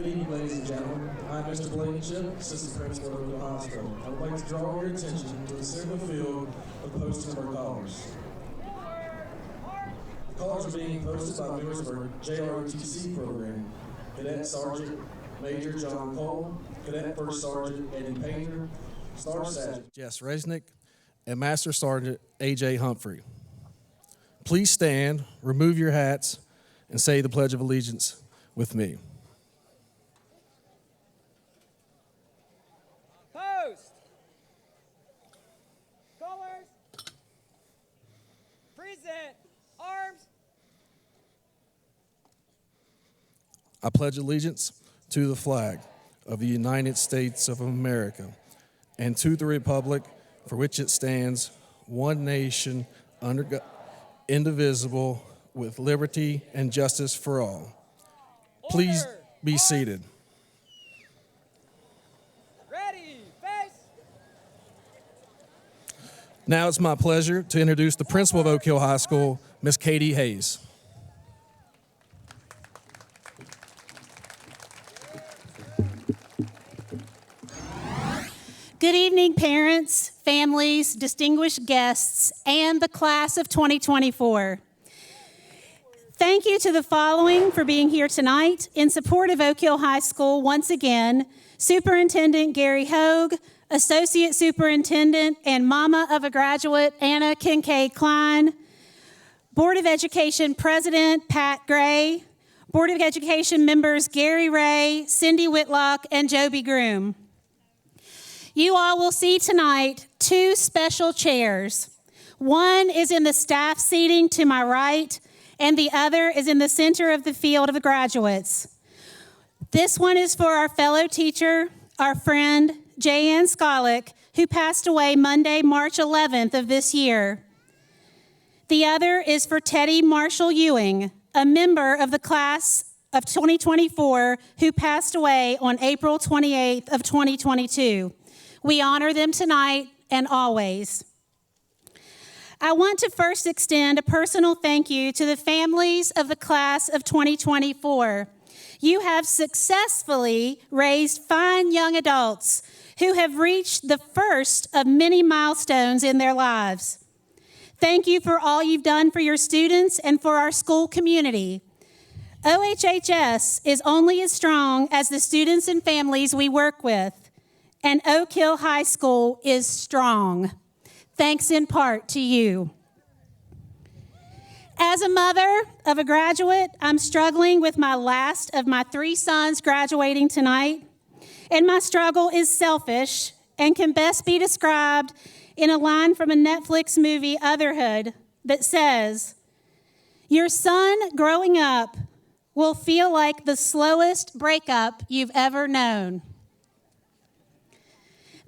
evening, ladies and gentlemen. I'm Mr. Blankenship, Assistant Principal at Oakville High School. I would like to draw your attention to the center of the field of the posting of our colors. The colors are being posted by members of our JROTC program: Cadet Sergeant Major John Cole, Cadet First Sergeant Eddie Painter, Staff Sergeant Jess Resnick, and Master Sergeant A.J. Humphrey. Please stand, remove your hats, and say the Pledge of Allegiance with me. Post. Colors. Present. Arms. I pledge allegiance to the flag of the United States of America and to the republic for which it stands, one nation, under God, indivisible, with liberty and justice for all. Please be seated. Ready, face. Now it's my pleasure to introduce the principal of Oak Hill High School, Miss Katie Hayes. Good evening, parents, families, distinguished guests, and the class of 2024. Thank you to the following for being here tonight. In support of Oak Hill High School, once again, Superintendent Gary Hogue, Associate Superintendent and Mama of a Graduate, Anna Kincaid Klein, Board of Education President Pat Gray, Board of Education members Gary Ray, Cindy Whitlock, and Joby Groom. You all will see tonight two special chairs. One is in the staff seating to my right, and the other is in the center of the field of the graduates. This one is for our fellow teacher, our friend, J.Ann Skolick, who passed away Monday, March 11th of this year. The other is for Teddy Marshall Ewing, a member of the class of 2024 who passed away on April 28th of 2022. We honor them tonight and always. I want to first extend a personal thank you to the families of the class of 2024. You have successfully raised fine young adults who have reached the first of many milestones in their lives. Thank you for all you've done for your students and for our school community. OHHS is only as strong as the students and families we work with. And Oak Hill High School is strong, thanks in part to you. As a mother of a graduate, I'm struggling with my last of my 3 sons graduating tonight, and my struggle is selfish and can best be described in a line from a Netflix movie, Otherhood, that says, "Your son growing up will feel like the slowest breakup you've ever known."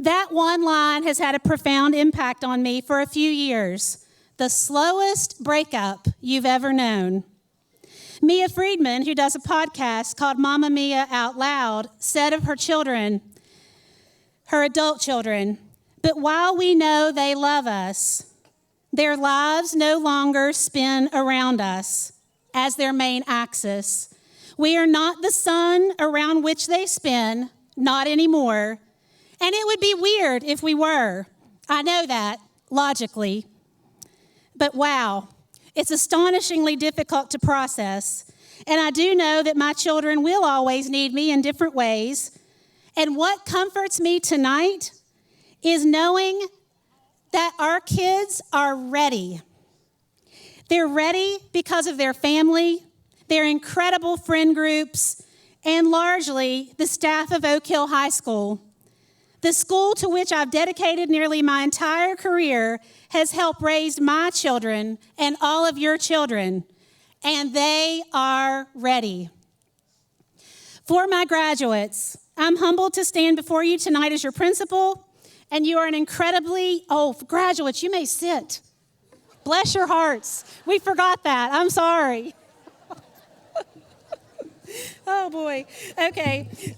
That one line has had a profound impact on me for a few years. The slowest breakup you've ever known. Mia Friedman, who does a podcast called Mama Mia Out Loud, said of her children, her adult children, "But while we know they love us, their lives no longer spin around us as their main axis. We are not the sun around which they spin, not anymore. And it would be weird if we were. I know that, logically. But wow, it's astonishingly difficult to process. And I do know that my children will always need me in different ways. And what comforts me tonight is knowing that our kids are ready. They're ready because of their family, their incredible friend groups, and largely the staff of Oak Hill High School. The school to which I've dedicated nearly my entire career has helped raise my children and all of your children, and they are ready. For my graduates, I'm humbled to stand before you tonight as your principal, and you are an incredibly, graduates, you may sit. Bless your hearts. We forgot that. I'm sorry. Oh, boy. Okay.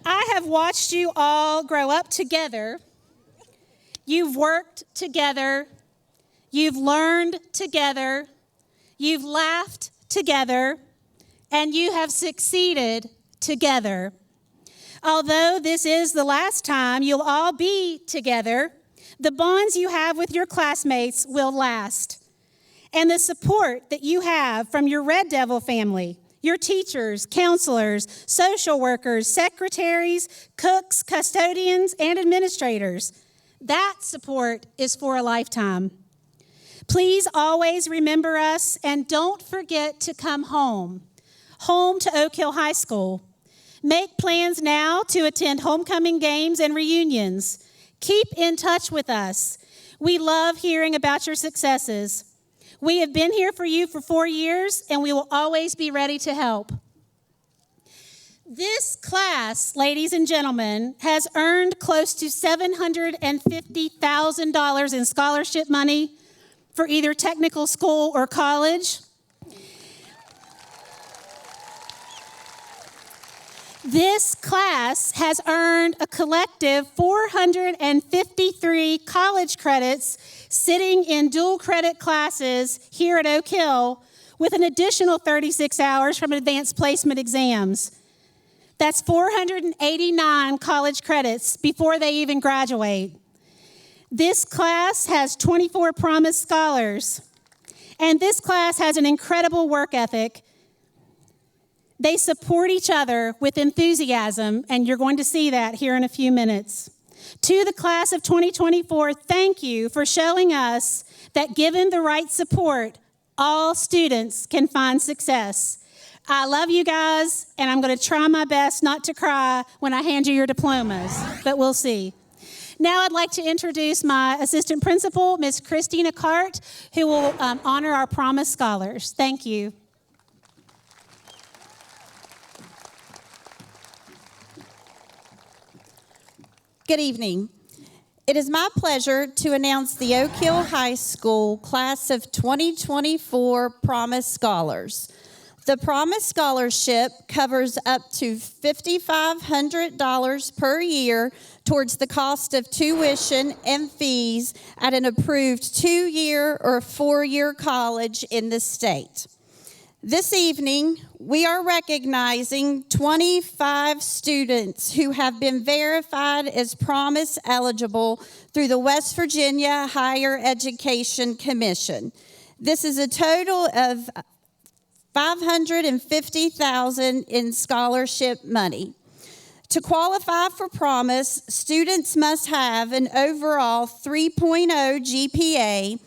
I have watched you all grow up together. You've worked together. You've learned together. You've laughed together. And you have succeeded together. Although this is the last time you'll all be together, the bonds you have with your classmates will last. And the support that you have from your Red Devil family, your teachers, counselors, social workers, secretaries, cooks, custodians, and administrators, that support is for a lifetime. Please always remember us and don't forget to come home to Oak Hill High School. Make plans now to attend homecoming games and reunions. Keep in touch with us. We love hearing about your successes. We have been here for you for 4 years, and we will always be ready to help. This class, ladies and gentlemen, has earned close to $750,000 in scholarship money for either technical school or college. This class has earned a collective 453 college credits sitting in dual credit classes here at Oak Hill with an additional 36 hours from advanced placement exams. That's 489 college credits before they even graduate. This class has 24 Promise Scholars, and this class has an incredible work ethic. They support each other with enthusiasm, and you're going to see that here in a few minutes. To the class of 2024, thank you for showing us that given the right support, all students can find success. I love you guys, and I'm going to try my best not to cry when I hand you your diplomas, but we'll see. Now I'd like to introduce my assistant principal, Ms. Christina Cart, who will honor our Promise Scholars. Thank you. Good evening. It is my pleasure to announce the Oak Hill High School Class of 2024 Promise Scholars. The Promise Scholarship covers up to $5,500 per year towards the cost of tuition and fees at an approved 2-year or 4-year college in the state. This evening, we are recognizing 25 students who have been verified as Promise eligible through the West Virginia Higher Education Commission. This is a total of $550,000 in scholarship money. To qualify for Promise, students must have an overall 3.0 GPA,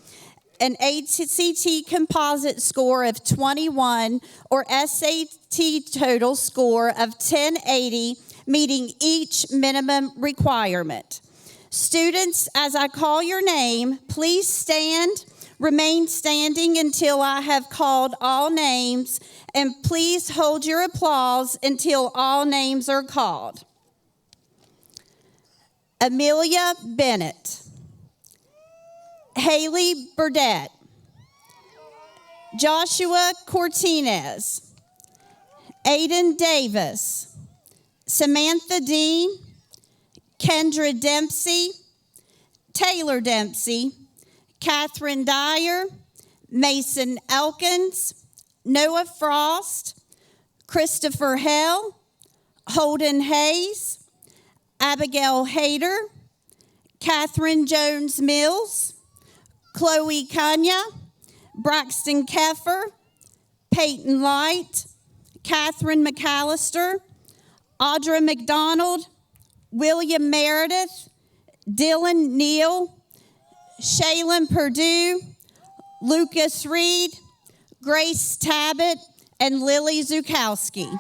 an ACT composite score of 21, or SAT total score of 1080, meeting each minimum requirement. Students, as I call your name, please stand. Remain standing until I have called all names, and please hold your applause until all names are called. Amelia Bennett, Haley Burdett, Joshua Cortinez, Aiden Davis, Samantha Dean, Kendra Dempsey, Taylor Dempsey, Catherine Dyer, Mason Elkins, Noah Frost, Christopher Hell, Holden Hayes, Abigail Hayter, Catherine Jones Mills, Chloe Kanya, Braxton Keffer, Peyton Light, Catherine McAllister, Audra McDonald, William Meredith, Dylan Neal, Shaylin Purdue, Lucas Reed, Grace Tabbitt, and Lily Zukowski.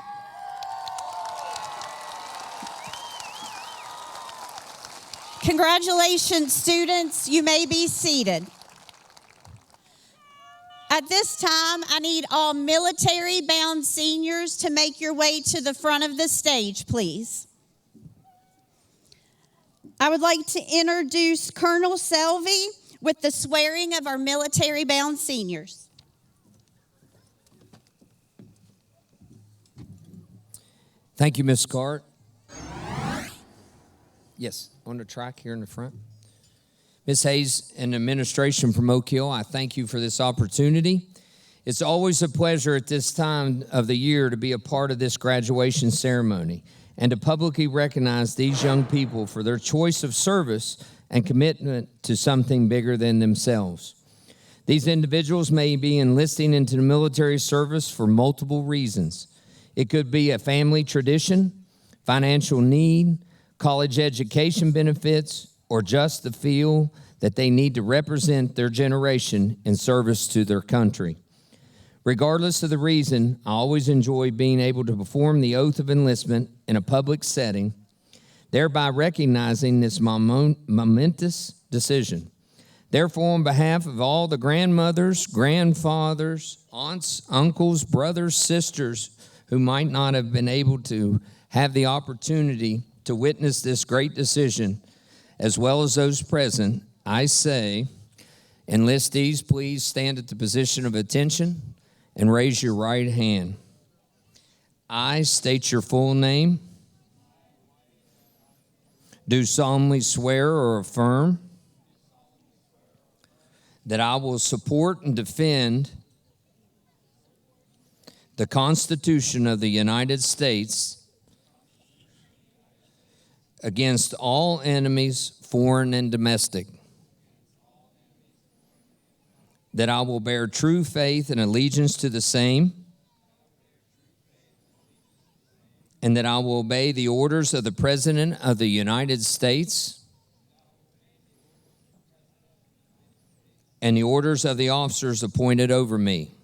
Congratulations, students. You may be seated. At this time, I need all military-bound seniors to make your way to the front of the stage, please. I would like to introduce Colonel Selvey with the swearing of our military-bound seniors. Thank you, Ms. Cart. Yes, on the track here in the front. Ms. Hayes and administration from Oak Hill, I thank you for this opportunity. It's always a pleasure at this time of the year to be a part of this graduation ceremony and to publicly recognize these young people for their choice of service and commitment to something bigger than themselves. These individuals may be enlisting into the military service for multiple reasons. It could be a family tradition, financial need, college education benefits, or just the feel that they need to represent their generation in service to their country. Regardless of the reason, I always enjoy being able to perform the oath of enlistment in a public setting, thereby recognizing this momentous decision. Therefore, on behalf of all the grandmothers, grandfathers, aunts, uncles, brothers, sisters who might not have been able to have the opportunity to witness this great decision, as well as those present, I say, enlistees, please stand at the position of attention and raise your right hand. I state your full name. Do solemnly swear or affirm that I will support and defend the Constitution of the United States against all enemies, foreign and domestic, that I will bear true faith and allegiance to the same, and that I will obey the orders of the President of the United States and the orders of the officers appointed over me,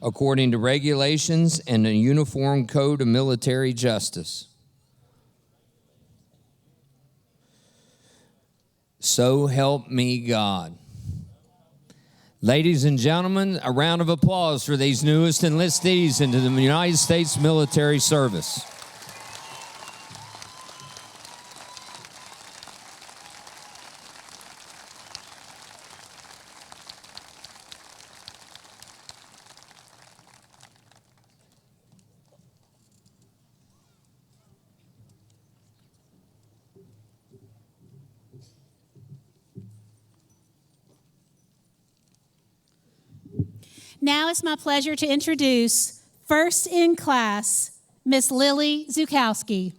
according to regulations and the Uniform Code of Military Justice. So help me God. Ladies and gentlemen, a round of applause for these newest enlistees into the United States military service. Now it's my pleasure to introduce first in class, Miss Lily Zukowski.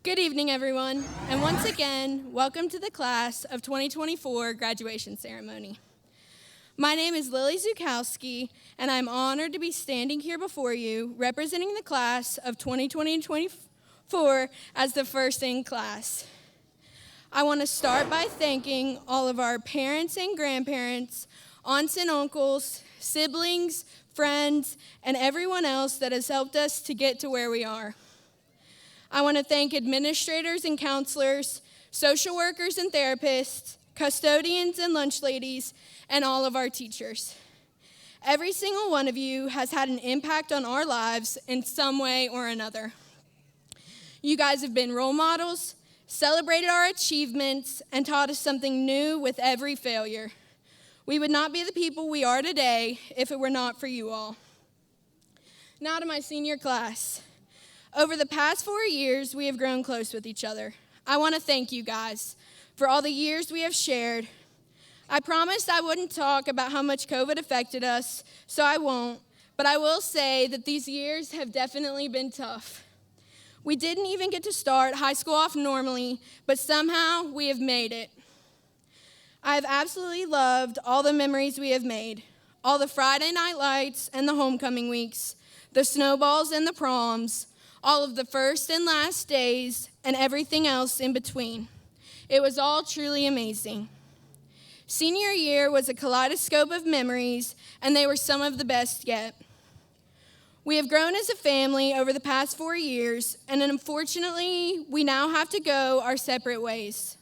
Good evening, everyone, and once again, welcome to the class of 2024 graduation ceremony. My name is Lily Zukowski, and I'm honored to be standing here before you representing the class of 2024 as the first in class. I want to start by thanking all of our parents and grandparents, aunts and uncles, siblings, friends, and everyone else that has helped us to get to where we are. I want to thank administrators and counselors, social workers and therapists, custodians and lunch ladies, and all of our teachers. Every single one of you has had an impact on our lives in some way or another. You guys have been role models, celebrated our achievements, and taught us something new with every failure. We would not be the people we are today if it were not for you all. Now to my senior class. Over the past 4 years, we have grown close with each other. I want to thank you guys for all the years we have shared. I promised I wouldn't talk about how much COVID affected us, so I won't, but I will say that these years have definitely been tough. We didn't even get to start high school off normally, but somehow we have made it. I have absolutely loved all the memories we have made, all the Friday night lights and the homecoming weeks, the snowballs and the proms, all of the first and last days, and everything else in between. It was all truly amazing. Senior year was a kaleidoscope of memories, and they were some of the best yet. We have grown as a family over the past 4 years, and unfortunately, we now have to go our separate ways.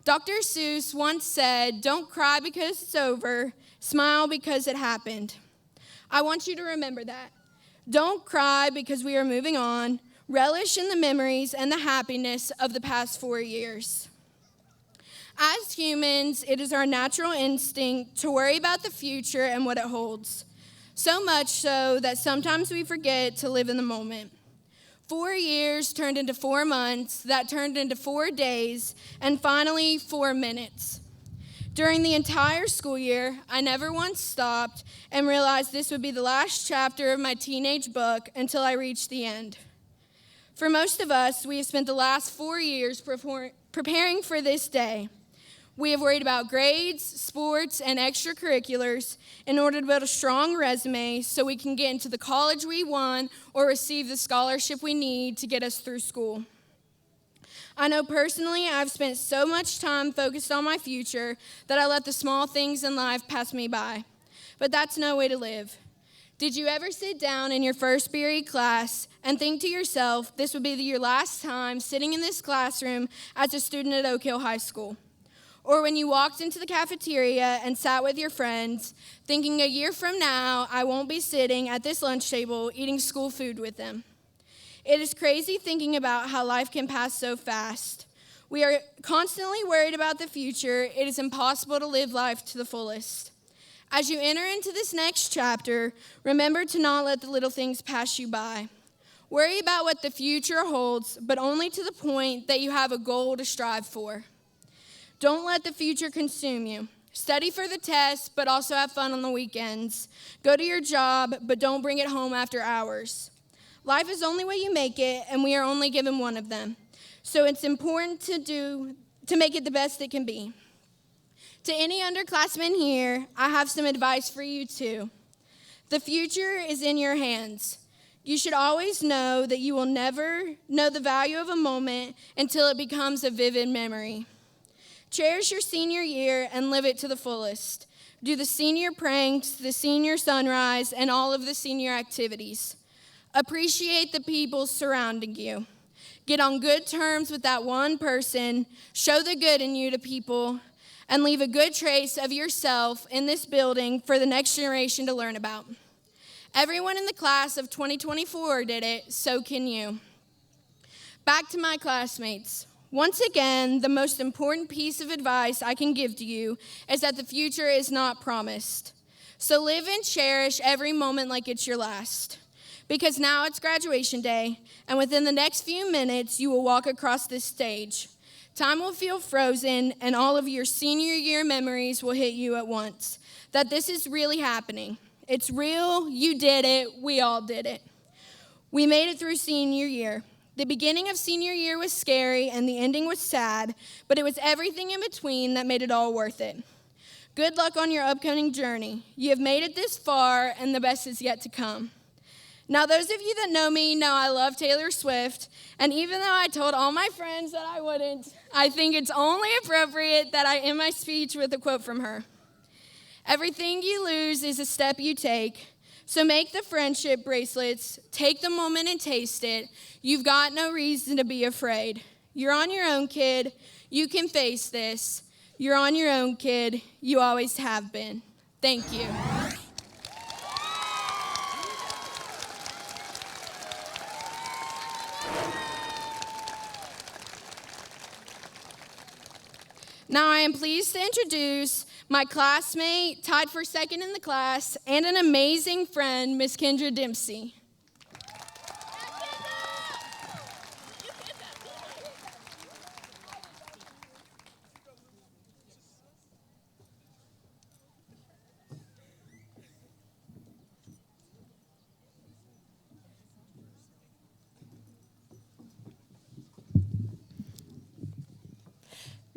Dr. Seuss once said, "Don't cry because it's over, smile because it happened." I want you to remember that. Don't cry because we are moving on. Relish in the memories and the happiness of the past 4 years. As humans, it is our natural instinct to worry about the future and what it holds. So much so that sometimes we forget to live in the moment. 4 years turned into 4 months, that turned into 4 days, and finally 4 minutes. During the entire school year, I never once stopped and realized this would be the last chapter of my teenage book until I reached the end. For most of us, we have spent the last 4 years preparing for this day. We have worried about grades, sports, and extracurriculars in order to build a strong resume so we can get into the college we want or receive the scholarship we need to get us through school. I know personally I've spent so much time focused on my future that I let the small things in life pass me by. But that's no way to live. Did you ever sit down in your first period class and think to yourself, this would be your last time sitting in this classroom as a student at Oak Hill High School? Or when you walked into the cafeteria and sat with your friends, thinking a year from now, I won't be sitting at this lunch table eating school food with them. It is crazy thinking about how life can pass so fast. We are constantly worried about the future. It is impossible to live life to the fullest. As you enter into this next chapter, remember to not let the little things pass you by. Worry about what the future holds, but only to the point that you have a goal to strive for. Don't let the future consume you. Study for the test, but also have fun on the weekends. Go to your job, but don't bring it home after hours. Life is only what you make it, and we are only given one of them. So it's important to make it the best it can be. To any underclassmen here, I have some advice for you too. The future is in your hands. You should always know that you will never know the value of a moment until it becomes a vivid memory. Cherish your senior year and live it to the fullest. Do the senior pranks, the senior sunrise, and all of the senior activities. Appreciate the people surrounding you. Get on good terms with that one person. Show the good in you to people. And leave a good trace of yourself in this building for the next generation to learn about. Everyone in the class of 2024 did it, so can you. Back to my classmates. Once again, the most important piece of advice I can give to you is that the future is not promised. So live and cherish every moment like it's your last. Because now it's graduation day, and within the next few minutes, you will walk across this stage. Time will feel frozen, and all of your senior year memories will hit you at once. That this is really happening. It's real, you did it, we all did it. We made it through senior year. The beginning of senior year was scary and the ending was sad, but it was everything in between that made it all worth it. Good luck on your upcoming journey. You have made it this far and the best is yet to come. Now, those of you that know me know I love Taylor Swift, and even though I told all my friends that I wouldn't, I think it's only appropriate that I end my speech with a quote from her. Everything you lose is a step you take. So make the friendship bracelets, take the moment and taste it. You've got no reason to be afraid. You're on your own, kid. You can face this. You're on your own, kid. You always have been. Thank you. Now I am pleased to introduce my classmate, tied for second in the class, and an amazing friend, Miss Kendra Dempsey.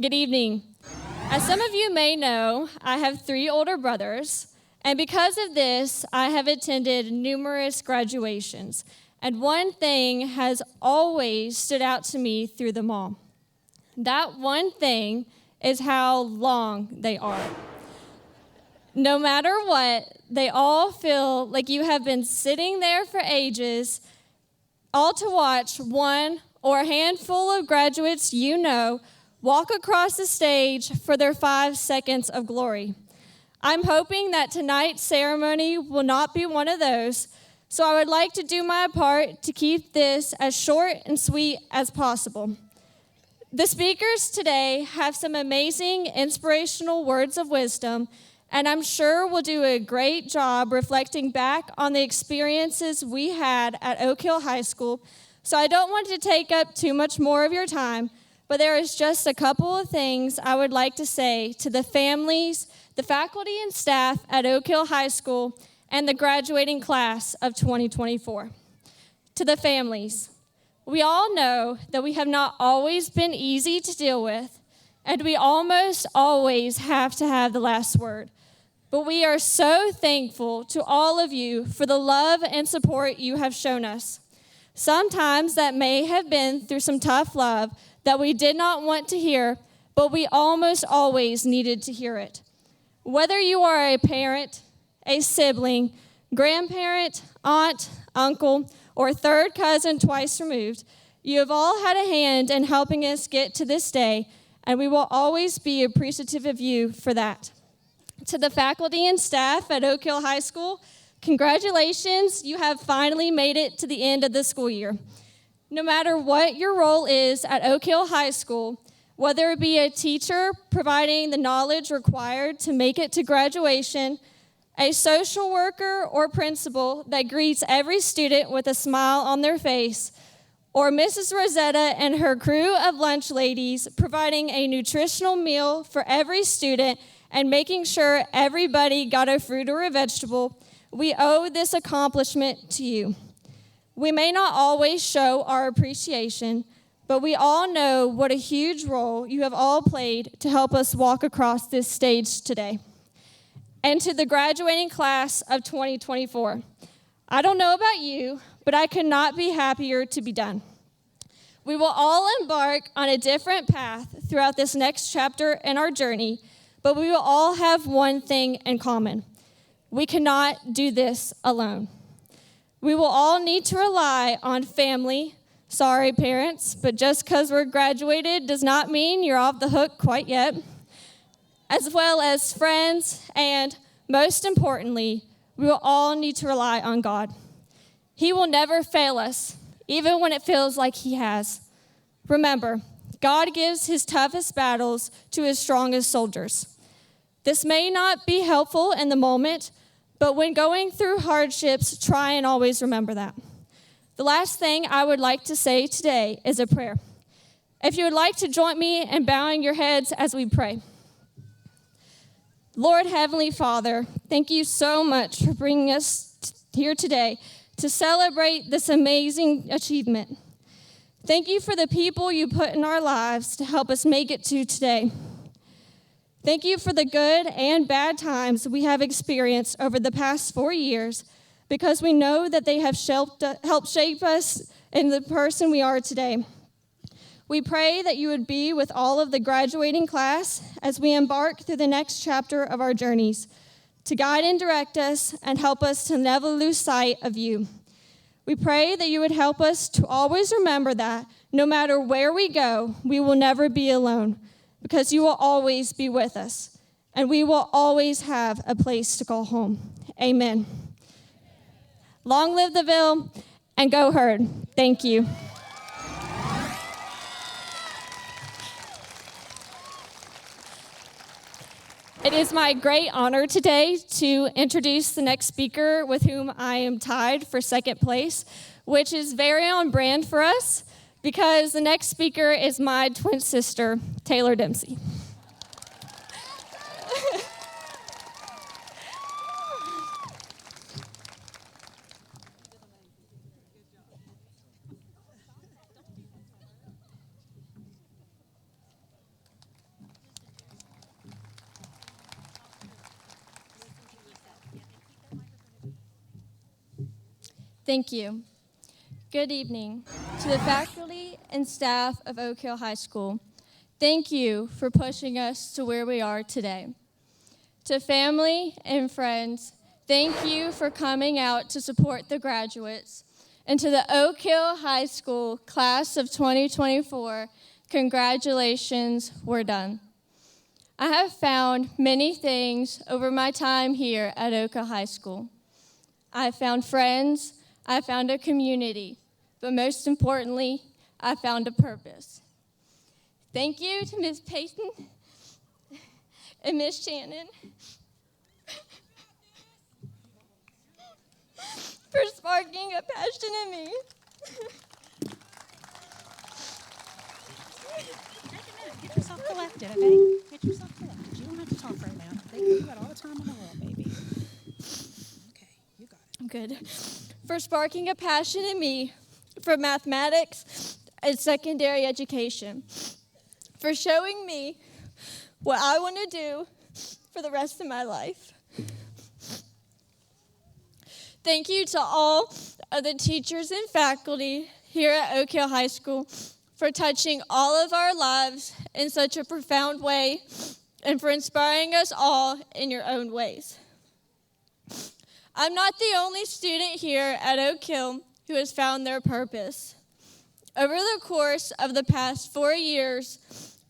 Good evening. As some of you may know, I have 3 older brothers, and because of this, I have attended numerous graduations, and one thing has always stood out to me through them all. That one thing is how long they are. No matter what, they all feel like you have been sitting there for ages, all to watch one or a handful of graduates you know walk across the stage for their 5 seconds of glory. I'm hoping that tonight's ceremony will not be one of those, So I would like to do my part to keep this as short and sweet as possible. The speakers today have some amazing inspirational words of wisdom, and I'm sure will do a great job reflecting back on the experiences we had at Oak Hill High School. So I don't want to take up too much more of your time, but there is just a couple of things I would like to say to the families, the faculty and staff at Oak Hill High School, and the graduating class of 2024. To the families, we all know that we have not always been easy to deal with, and we almost always have to have the last word. But we are so thankful to all of you for the love and support you have shown us. Sometimes that may have been through some tough love that we did not want to hear, but we almost always needed to hear it. Whether you are a parent, a sibling, grandparent, aunt, uncle, or third cousin twice removed, you have all had a hand in helping us get to this day, and we will always be appreciative of you for that. To the faculty and staff at Oak Hill High School, congratulations, you have finally made it to the end of the school year. No matter what your role is at Oak Hill High School, whether it be a teacher providing the knowledge required to make it to graduation, a social worker or principal that greets every student with a smile on their face, or Mrs. Rosetta and her crew of lunch ladies providing a nutritional meal for every student and making sure everybody got a fruit or a vegetable, we owe this accomplishment to you. We may not always show our appreciation, but we all know what a huge role you have all played to help us walk across this stage today. And to the graduating class of 2024, I don't know about you, but I could not be happier to be done. We will all embark on a different path throughout this next chapter in our journey, but we will all have one thing in common. We cannot do this alone. We will all need to rely on family. Sorry, parents, but just because we're graduated does not mean you're off the hook quite yet. As well as friends, and most importantly, we will all need to rely on God. He will never fail us, even when it feels like he has. Remember, God gives his toughest battles to his strongest soldiers. This may not be helpful in the moment, but when going through hardships, try and always remember that. The last thing I would like to say today is a prayer. If you would like to join me in bowing your heads as we pray. Lord Heavenly Father, thank you so much for bringing us here today to celebrate this amazing achievement. Thank you for the people you put in our lives to help us make it to today. Thank you for the good and bad times we have experienced over the past 4 years, because we know that they have helped shape us in the person we are today. We pray that you would be with all of the graduating class as we embark through the next chapter of our journeys, to guide and direct us and help us to never lose sight of you. We pray that you would help us to always remember that no matter where we go, we will never be alone, because you will always be with us, and we will always have a place to call home. Amen. Long live the Ville, and go Herd. Thank you. It is my great honor today to introduce the next speaker with whom I am tied for second place, which is very on brand for us, because the next speaker is my twin sister, Taylor Dempsey. Thank you. Good evening to the faculty and staff of Oak Hill High School. Thank you for pushing us to where we are today. To family and friends, thank you for coming out to support the graduates. And to the Oak Hill High School class of 2024, congratulations, we're done. I have found many things over my time here at Oak Hill High School. I have found friends, I found a community, but most importantly, I found a purpose. Thank you to Ms. Payton and Ms. Shannon for sparking a passion in me. Get yourself collected, okay? Get yourself collected. You don't have to talk right now. You got all the time in the world, baby. Okay, you got it. Good. For sparking a passion in me for mathematics and secondary education. For showing me what I want to do for the rest of my life. Thank you to all of the teachers and faculty here at Oak Hill High School for touching all of our lives in such a profound way and for inspiring us all in your own ways. I'm not the only student here at Oak Hill who has found their purpose. Over the course of the past 4 years,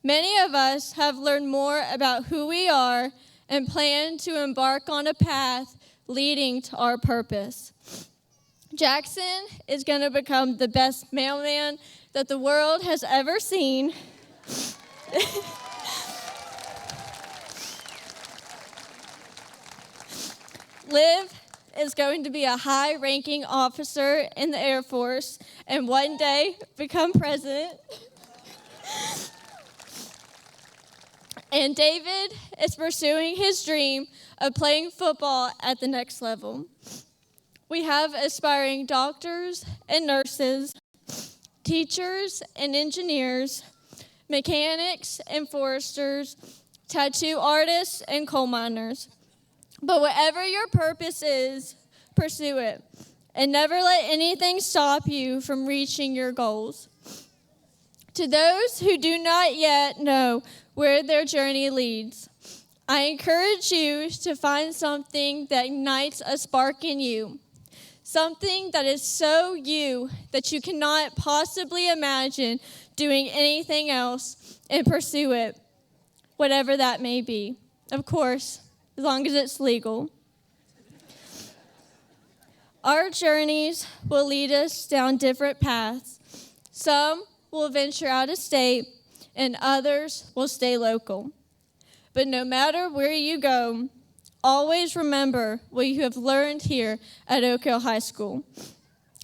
many of us have learned more about who we are and plan to embark on a path leading to our purpose. Jackson is going to become the best mailman that the world has ever seen. Liv is going to be a high-ranking officer in the Air Force and one day become president. And David is pursuing his dream of playing football at the next level. We have aspiring doctors and nurses, teachers and engineers, mechanics and foresters, tattoo artists and coal miners. But whatever your purpose is, pursue it, and never let anything stop you from reaching your goals. To those who do not yet know where their journey leads, I encourage you to find something that ignites a spark in you, something that is so you that you cannot possibly imagine doing anything else, and pursue it, whatever that may be. Of course, as long as it's legal. Our journeys will lead us down different paths. Some will venture out of state, and others will stay local. But no matter where you go, always remember what you have learned here at Oak Hill High School.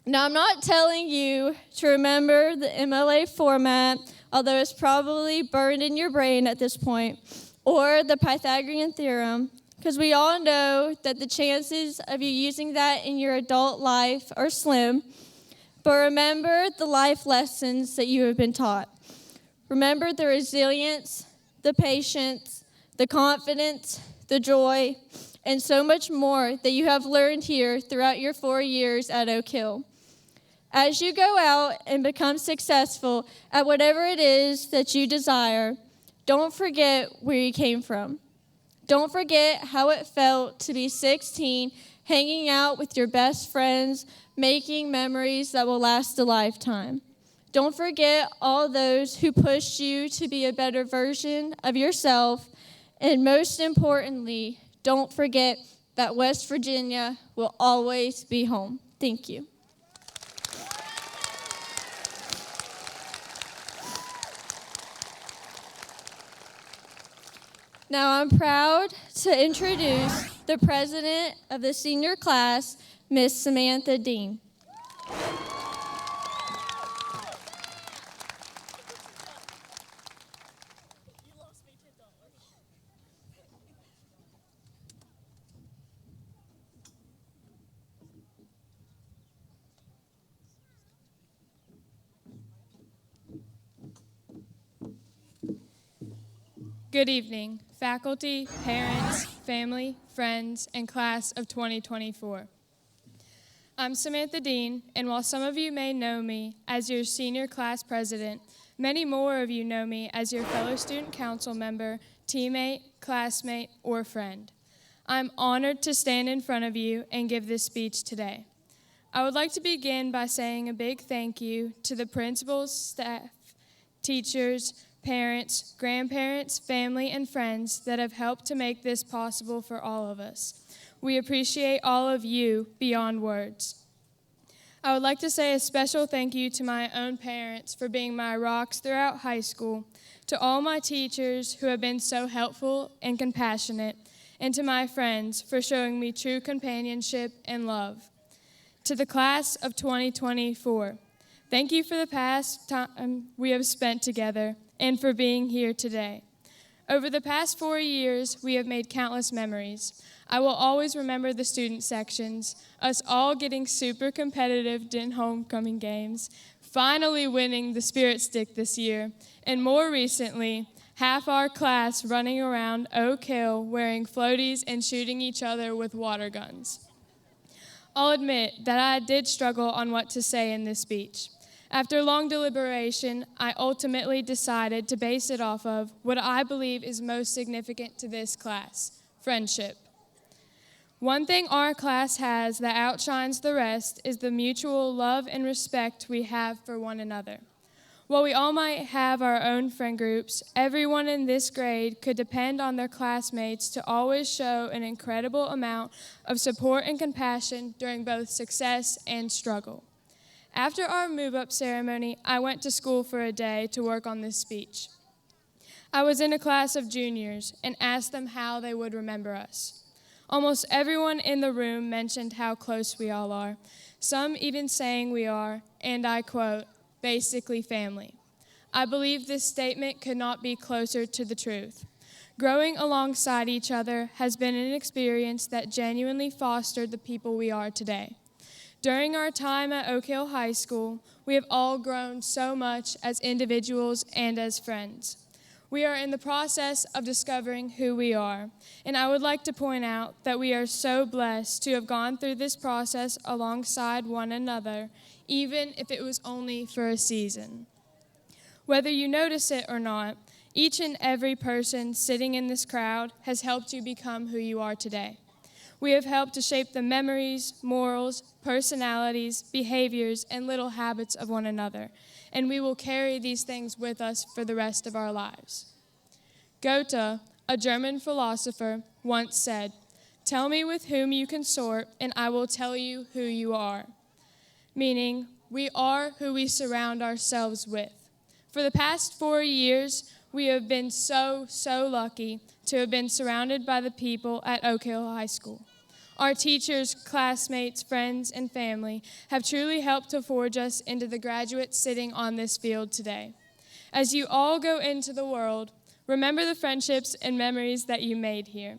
Now, I'm not telling you to remember the MLA format, although it's probably burned in your brain at this point, or the Pythagorean theorem, because we all know that the chances of you using that in your adult life are slim. But remember the life lessons that you have been taught. Remember the resilience, the patience, the confidence, the joy, and so much more that you have learned here throughout your 4 years at Oak Hill. As you go out and become successful at whatever it is that you desire, don't forget where you came from. Don't forget how it felt to be 16, hanging out with your best friends, making memories that will last a lifetime. Don't forget all those who pushed you to be a better version of yourself. And most importantly, don't forget that West Virginia will always be home. Thank you. Now I'm proud to introduce the president of the senior class, Miss Samantha Dean. Good evening, faculty, parents, family, friends, and class of 2024. I'm Samantha Dean, and while some of you may know me as your senior class president, many more of you know me as your fellow student council member, teammate, classmate, or friend. I'm honored to stand in front of you and give this speech today. I would like to begin by saying a big thank you to the principals, staff, teachers, parents, grandparents, family, and friends that have helped to make this possible for all of us. We appreciate all of you beyond words. I would like to say a special thank you to my own parents for being my rocks throughout high school, to all my teachers who have been so helpful and compassionate, and to my friends for showing me true companionship and love. To the class of 2024, thank you for the past time we have spent together and for being here today. Over the past 4 years, we have made countless memories. I will always remember the student sections, us all getting super competitive in homecoming games, finally winning the Spirit Stick this year, and more recently, half our class running around Oak Hill wearing floaties and shooting each other with water guns. I'll admit that I did struggle on what to say in this speech. After long deliberation, I ultimately decided to base it off of what I believe is most significant to this class: friendship. One thing our class has that outshines the rest is the mutual love and respect we have for one another. While we all might have our own friend groups, everyone in this grade could depend on their classmates to always show an incredible amount of support and compassion during both success and struggle. After our move-up ceremony, I went to school for a day to work on this speech. I was in a class of juniors and asked them how they would remember us. Almost everyone in the room mentioned how close we all are, some even saying we are, and I quote, basically family. I believe this statement could not be closer to the truth. Growing alongside each other has been an experience that genuinely fostered the people we are today. During our time at Oak Hill High School, we have all grown so much as individuals and as friends. We are in the process of discovering who we are, and I would like to point out that we are so blessed to have gone through this process alongside one another, even if it was only for a season. Whether you notice it or not, each and every person sitting in this crowd has helped you become who you are today. We have helped to shape the memories, morals, personalities, behaviors, and little habits of one another, and we will carry these things with us for the rest of our lives. Goethe, a German philosopher, once said, "Tell me with whom you consort, and I will tell you who you are." Meaning, we are who we surround ourselves with. For the past 4 years, we have been so lucky to have been surrounded by the people at Oak Hill High School. Our teachers, classmates, friends, and family have truly helped to forge us into the graduates sitting on this field today. As you all go into the world, remember the friendships and memories that you made here.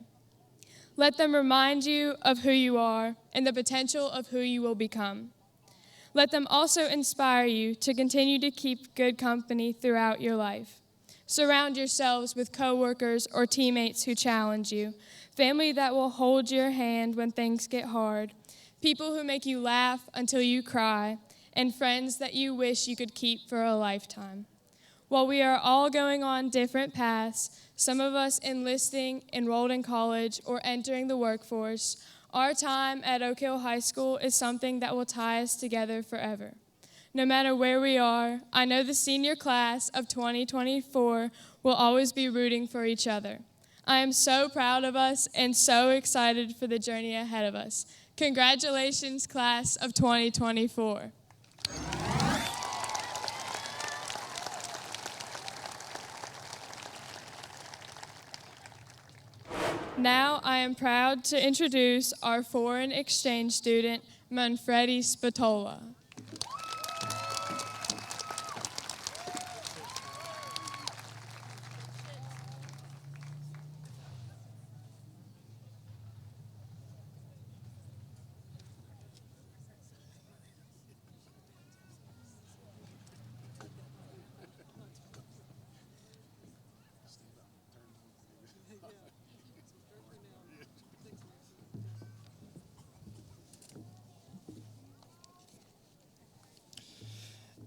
Let them remind you of who you are and the potential of who you will become. Let them also inspire you to continue to keep good company throughout your life. Surround yourselves with coworkers or teammates who challenge you, family that will hold your hand when things get hard, people who make you laugh until you cry, and friends that you wish you could keep for a lifetime. While we are all going on different paths, some of us enlisting, enrolled in college, or entering the workforce, our time at Oak Hill High School is something that will tie us together forever. No matter where we are, I know the senior class of 2024 will always be rooting for each other. I am so proud of us and so excited for the journey ahead of us. Congratulations, class of 2024. Now I am proud to introduce our foreign exchange student, Manfredi Spatola.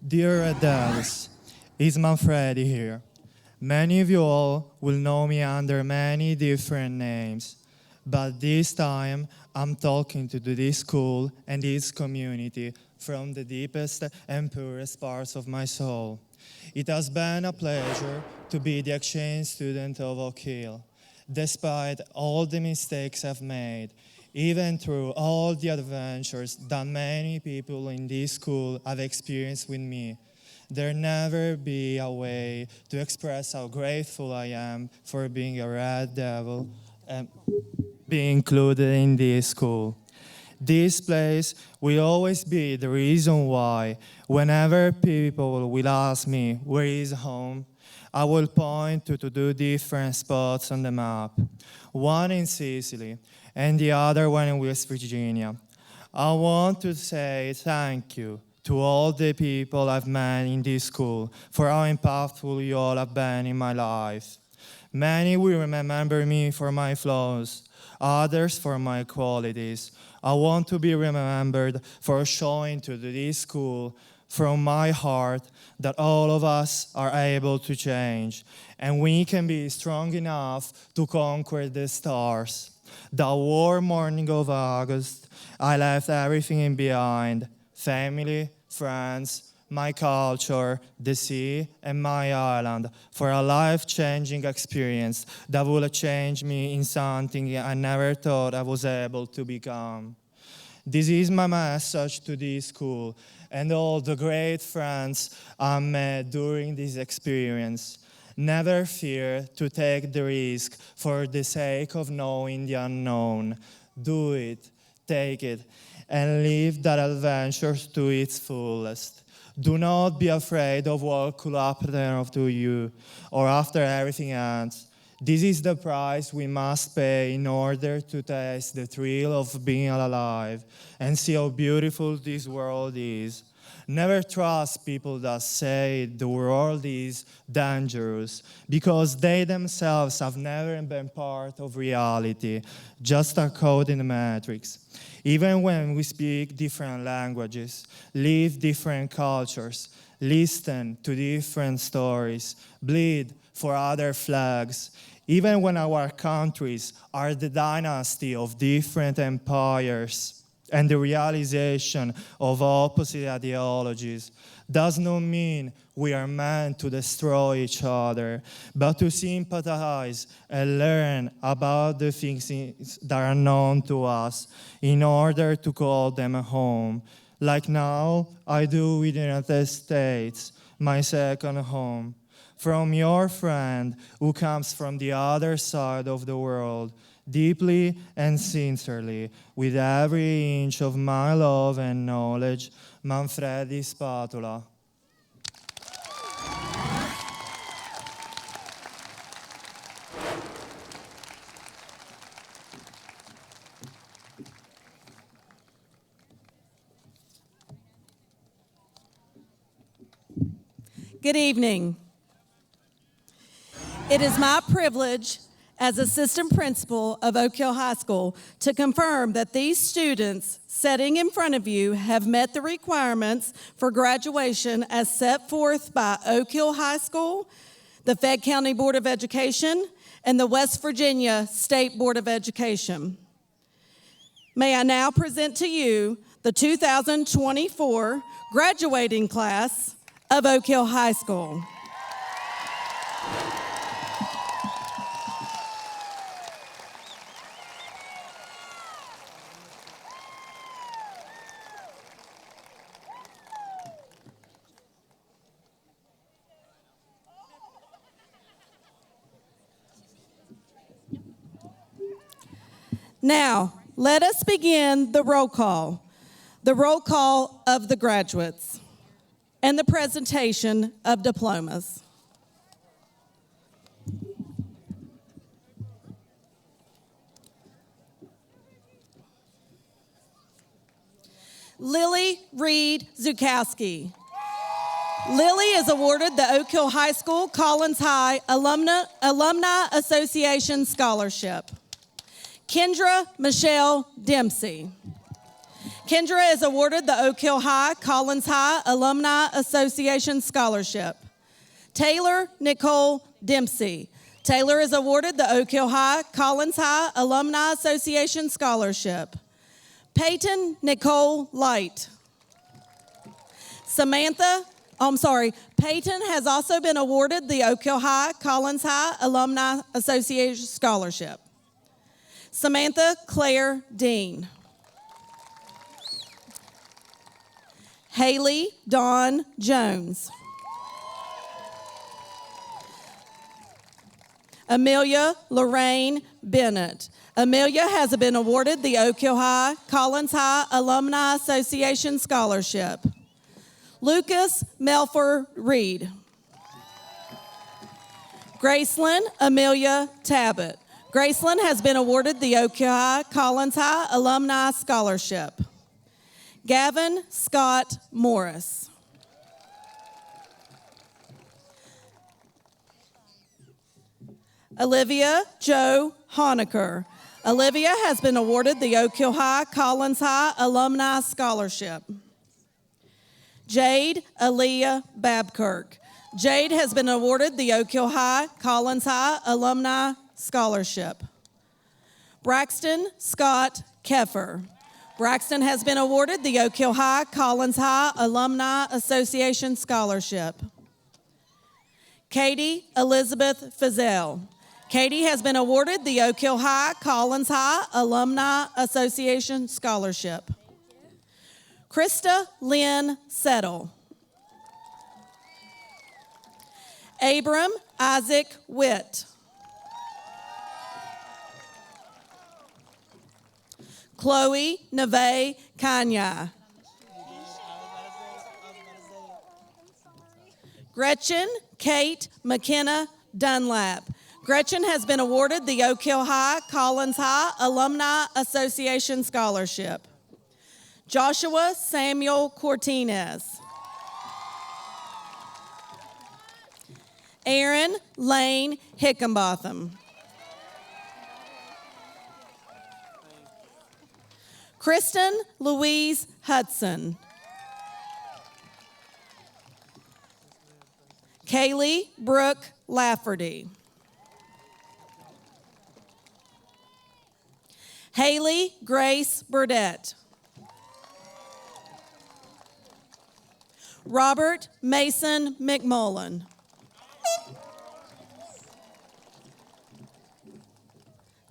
Dear adults, it's Manfredi here. Many of you all will know me under many different names, but this time I'm talking to this school and its community from the deepest and purest parts of my soul. It has been a pleasure to be the exchange student of Oak Hill. Despite all the mistakes I've made, even through all the adventures that many people in this school have experienced with me. There'll never be a way to express how grateful I am for being a Red Devil and being included in this school. This place will always be the reason why, whenever people will ask me where is home, I will point to two different spots on the map, one in Sicily and the other one in West Virginia. I want to say thank you to all the people I've met in this school for how impactful you all have been in my life. Many will remember me for my flaws, others for my qualities. I want to be remembered for showing to this school from my heart that all of us are able to change and we can be strong enough to conquer the stars. That warm morning of August, I left everything behind: family, friends, my culture, the sea, and my island for a life-changing experience that will change me in something I never thought I was able to become. This is my message to this school and all the great friends I met during this experience. Never fear to take the risk for the sake of knowing the unknown. Do it, take it, and live that adventure to its fullest. Do not be afraid of what could happen to you or after everything ends. This is the price we must pay in order to taste the thrill of being alive and see how beautiful this world is. Never trust people that say the world is dangerous because they themselves have never been part of reality, just a code in the matrix. Even when we speak different languages, live different cultures, listen to different stories, bleed for other flags, even when our countries are the dynasty of different empires and the realization of opposite ideologies, does not mean we are meant to destroy each other, but to sympathize and learn about the things that are known to us in order to call them home. Like now, I do with the United States, my second home. From your friend who comes from the other side of the world, deeply and sincerely, with every inch of my love and knowledge, Manfredi Spatola. Good evening. It is my privilege as assistant principal of Oak Hill High School to confirm that these students sitting in front of you have met the requirements for graduation as set forth by Oak Hill High School, the Fayette County Board of Education, and the West Virginia State Board of Education. May I now present to you the 2024 graduating class of Oak Hill High School. Now, let us begin the roll call of the graduates, and the presentation of diplomas. Lily Reed Zukowski. Lily is awarded the Oak Hill High School Collins High Alumni Association Scholarship. Kendra Michelle Dempsey. Kendra is awarded the Oak Hill High Collins High Alumni Association Scholarship. Taylor Nicole Dempsey. Taylor is awarded the Oak Hill High Collins High Alumni Association Scholarship. Peyton Nicole Light. Peyton has also been awarded the Oak Hill High Collins High Alumni Association Scholarship. Samantha Claire Dean. Haley Dawn Jones. Amelia Lorraine Bennett. Amelia has been awarded the Oak Hill High Collins High Alumni Association Scholarship. Lucas Melfer Reed. Gracelyn Amelia Tabbitt. Gracelyn has been awarded the Oak Hill High Collins High Alumni Scholarship. Gavin Scott Morris. Olivia Joe Honecker. Olivia has been awarded the Oak Hill High Collins High Alumni Scholarship. Jade Aaliyah Babkirk. Jade has been awarded the Oak Hill High Collins High Alumni Scholarship. Braxton Scott Keffer. Braxton has been awarded the Oak Hill High Collins High Alumni Association Scholarship. Katie Elizabeth Fazell. Katie has been awarded the Oak Hill High Collins High Alumni Association Scholarship. Krista Lynn Settle. Abram Isaac Witt. Chloe Neve Kanya. Gretchen Kate McKenna Dunlap. Gretchen has been awarded the Oak Hill High Collins High Alumni Association Scholarship. Joshua Samuel Cortinez. Aaron Lane Hickenbotham. Kristen Louise Hudson. Kaylee Brooke Lafferty. Haley Grace Burdette. Robert Mason McMullen.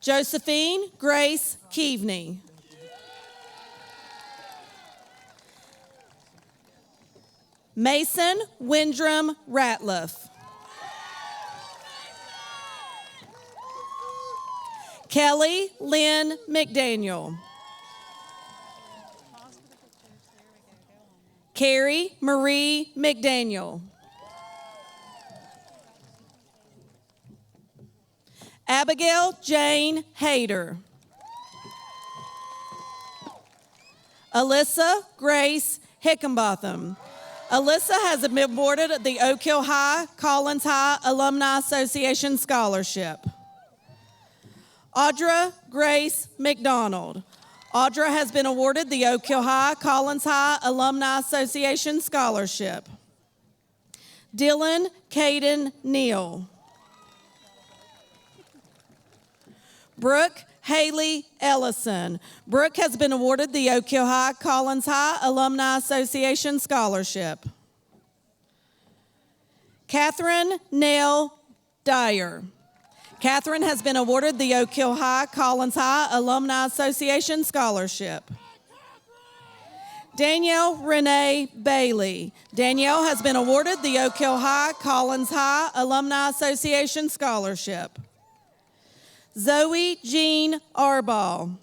Josephine Grace Keaveney. Mason Windrum Ratliff. Kelly Lynn McDaniel. Carrie Marie McDaniel. Abigail Jane Hayter. Alyssa Grace Hickenbotham. Alyssa has been awarded the Oak Hill High Collins High Alumni Association Scholarship. Audra Grace McDonald. Audra has been awarded the Oak Hill High Collins High Alumni Association Scholarship. Dylan Caden Neal. Brooke Haley Ellison. Brooke has been awarded the Oak Hill High Collins High Alumni Association Scholarship. Catherine Nell Dyer. Catherine has been awarded the Oak Hill High Collins High Alumni Association Scholarship. Danielle Renee Bailey. Danielle has been awarded the Oak Hill High Collins High Alumni Association Scholarship. Zoe Jean Arball.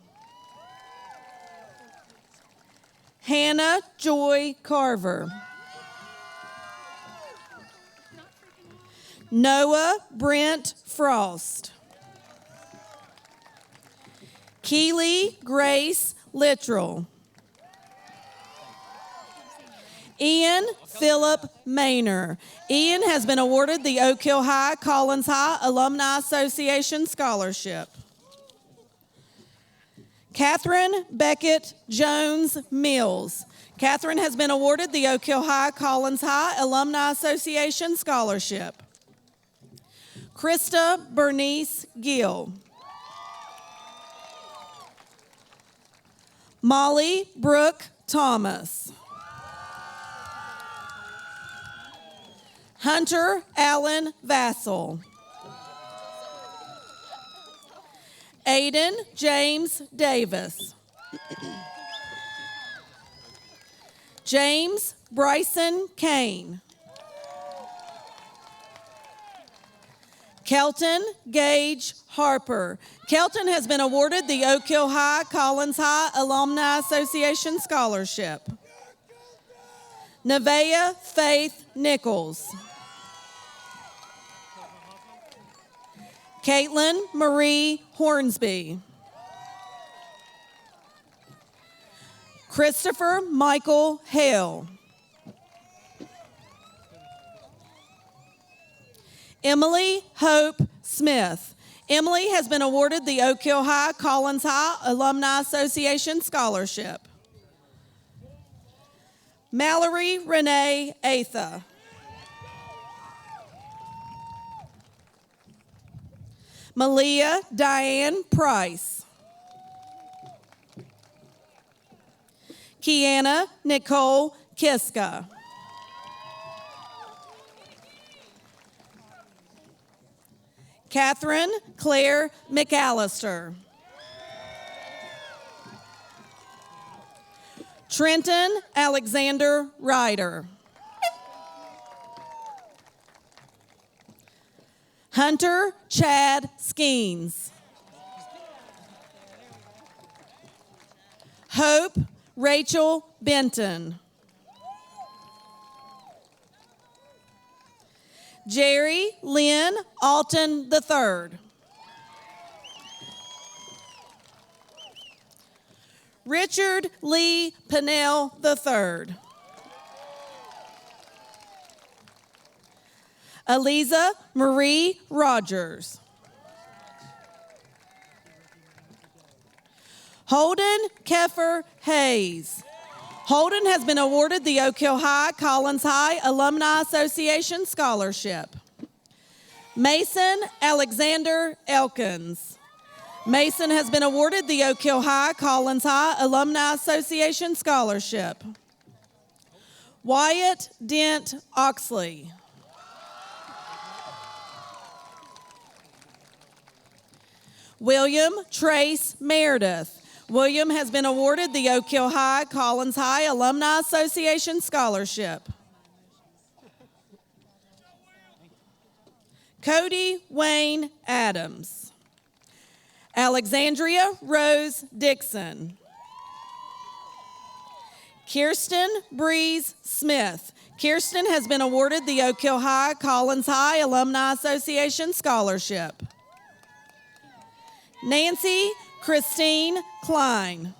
Hannah Joy Carver. Noah Brent Frost. Keely Grace Littrell. Ian Philip Maynor. Ian has been awarded the Oak Hill High Collins High Alumni Association Scholarship. Catherine Beckett Jones Mills. Catherine has been awarded the Oak Hill High Collins High Alumni Association Scholarship. Krista Bernice Gill. Molly Brooke Thomas. Hunter Allen Vassell. Aiden James Davis. James Bryson Kane. Kelton Gage Harper. Kelton has been awarded the Oak Hill High Collins High Alumni Association Scholarship. Nevaeh Faith Nichols. Caitlin Marie Hornsby. Christopher Michael Hale. Emily Hope Smith. Emily has been awarded the Oak Hill High Collins High Alumni Association Scholarship. Mallory Renee Atha. Malia Diane Price. Kiana Nicole Kiska. Catherine Claire McAllister. Trenton Alexander Ryder. Hunter Chad Skeens. Hope Rachel Benton. Jerry Lynn Alton III. Richard Lee Pennell III. Eliza Marie Rogers. Holden Keffer Hayes. Holden has been awarded the Oak Hill High Collins High Alumni Association Scholarship. Mason Alexander Elkins. Mason has been awarded the Oak Hill High Collins High Alumni Association Scholarship. Wyatt Dent Oxley. William Trace Meredith. William has been awarded the Oak Hill High Collins High Alumni Association Scholarship. Cody Wayne Adams. Alexandria Rose Dixon. Kirsten Breeze Smith. Kirsten has been awarded the Oak Hill High Collins High Alumni Association Scholarship. Nancy Christine Klein.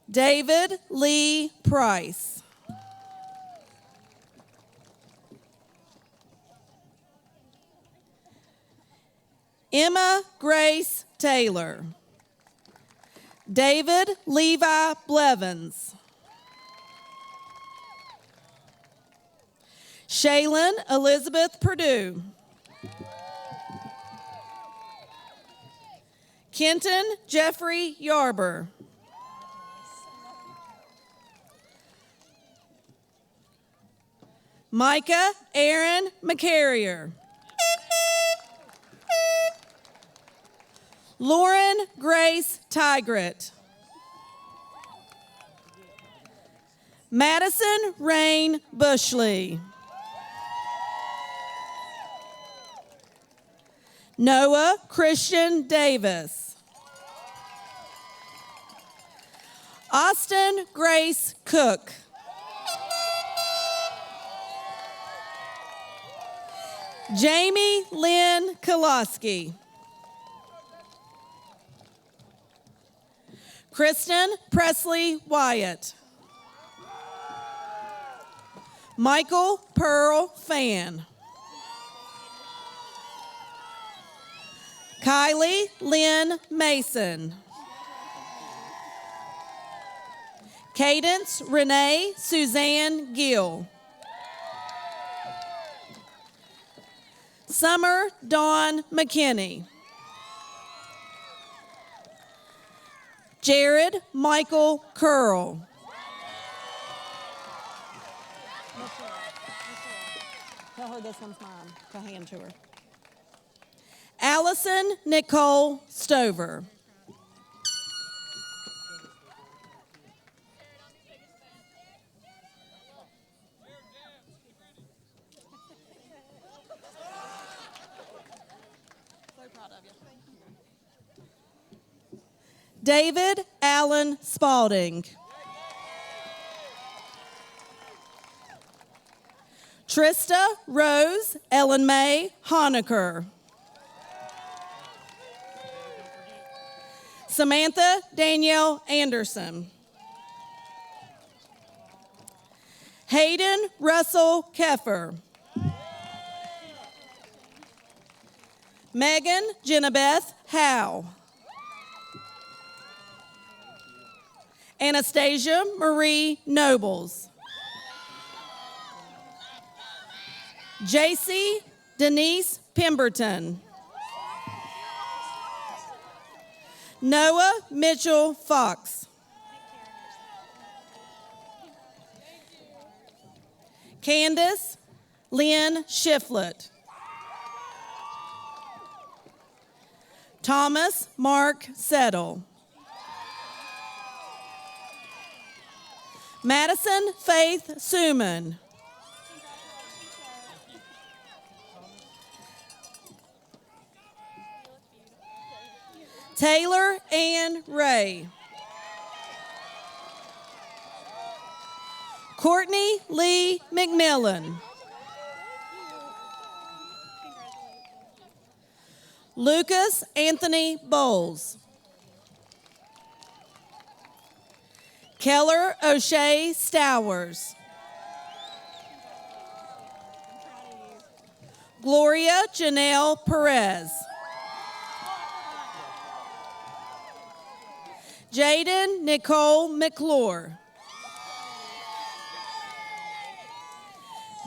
David Lee Price. Emma Grace Taylor. David Levi Blevins. Shaylin Elizabeth Purdue. Kenton Jeffrey Yarber. Micah Aaron McCarrier. Lauren Grace Tigret. Madison Rain Bushley. Noah Christian Davis. Austin Grace Cook. Jamie Lynn Koloski. Kristen Presley Wyatt. Michael Pearl Fan. Kylie Lynn Mason. Cadence Renee Suzanne Gill. Summer Dawn McKinney. Jared Michael Curl. Tell her this one's mine. Go hand to her. Allison Nicole Stover. David Allen Spalding. Trista Rose Ellen Mae Honaker. Samantha Danielle Anderson. Hayden Russell Keffer. Megan Jenabeth Howe. Anastasia Marie Nobles. JC Denise Pemberton. Noah Mitchell Fox. Candace Lynn Shiflett. Thomas Mark Settle. Madison Faith Suman. Taylor Ann Ray. Courtney Lee McMillan. Lucas Anthony Bowles. Keller O'Shea Stowers. Gloria Janelle Perez. Jaden Nicole McClure.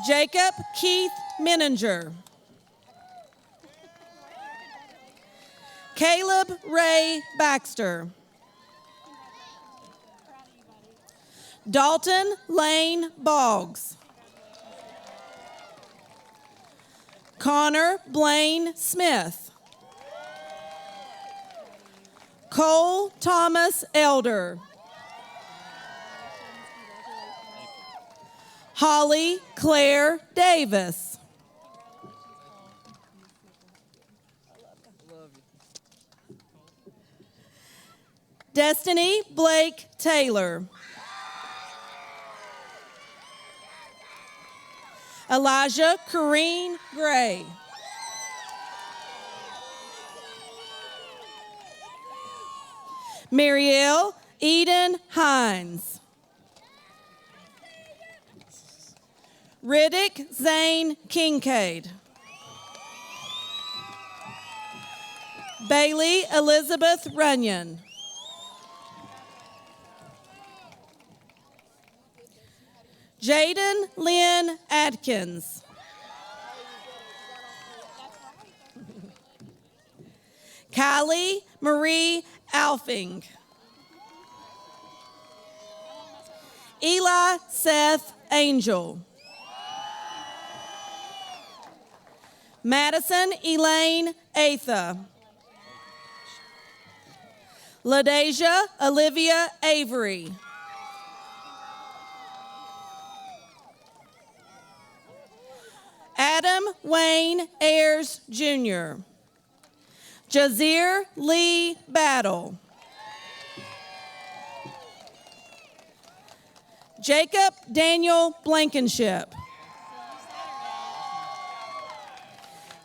Jacob Keith Menninger. Caleb Ray Baxter. Dalton Lane Boggs. Connor Blaine Smith. Cole Thomas Elder. Holly Claire Davis. Destiny Blake Taylor. Elijah Corrine Gray. Marielle Eden Hines. Riddick Zane Kincaid. Bailey Elizabeth Runyon. Jaden Lynn Adkins. Kylie Marie Alfing. Eli Seth Angel. Madison Elaine Atha. LaDeja Olivia Avery. Adam Wayne Ayers Jr. Jazir Lee Battle. Jacob Daniel Blankenship.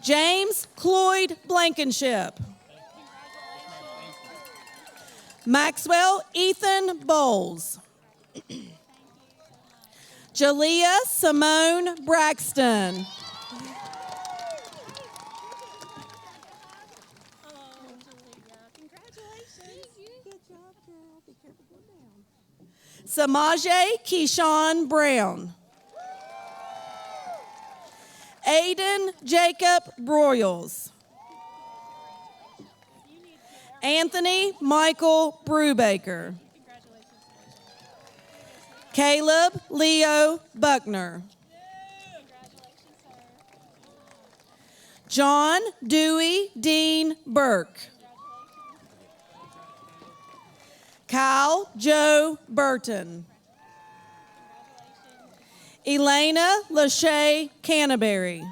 James Cloyd Blankenship. Maxwell Ethan Bowles. Jalea Simone Braxton. Samaje Keyshawn Brown. Aiden Jacob Broyles. Anthony Michael Brubaker. Caleb Leo Buckner. John Dewey Dean Burke. Kyle Joe Burton. Elena Lachey Canterbury.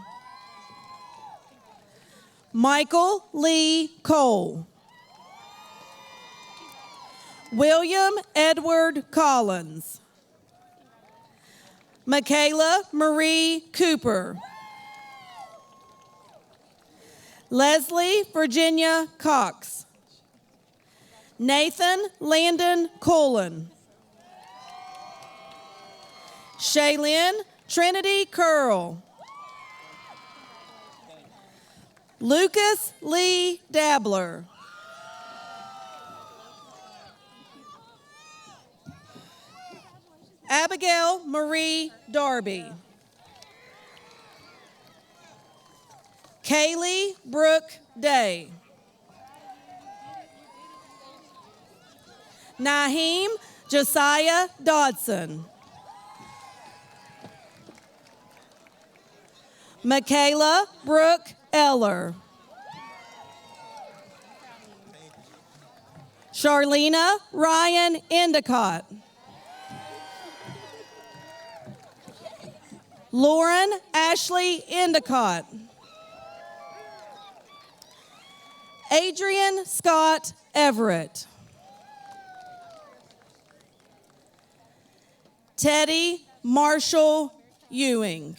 Michael Lee Cole. William Edward Collins. Michaela Marie Cooper. Leslie Virginia Cox. Nathan Landon Cullen. Shaylin Trinity Curl. Lucas Lee Dabler. Abigail Marie Darby. Kaylee Brooke Day. Naheem Josiah Dodson. Michaela Brooke Eller. Charlena Ryan Endicott. Lauren Ashley Endicott. Adrian Scott Everett. Teddy Marshall Ewing.